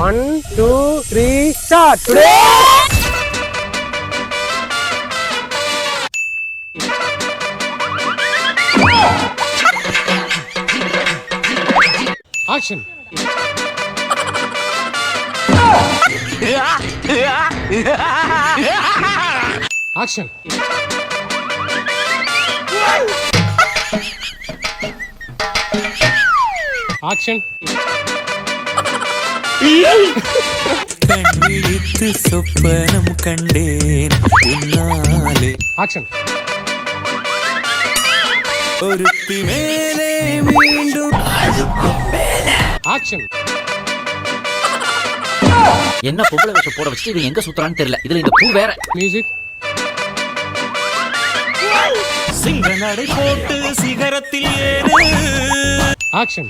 1 2 3 start. Today action. Action. Action. கண்விழித்து சொப்பனம் கண்டேன் உன்னாலே. ஆக்ஷன். ஒருத்தி மேலே மீண்டும் ஆக்ஷன். என்ன பொம்பளை வேஷம் போட வச்சுட்டு இவன் எங்க சுத்துறான்னு தெரியல. இதுல இந்த பூ வேற. மியூசிக். சிங்க நடை போட்டு சிகரத்தில் ஏறு. ஆக்ஷன்.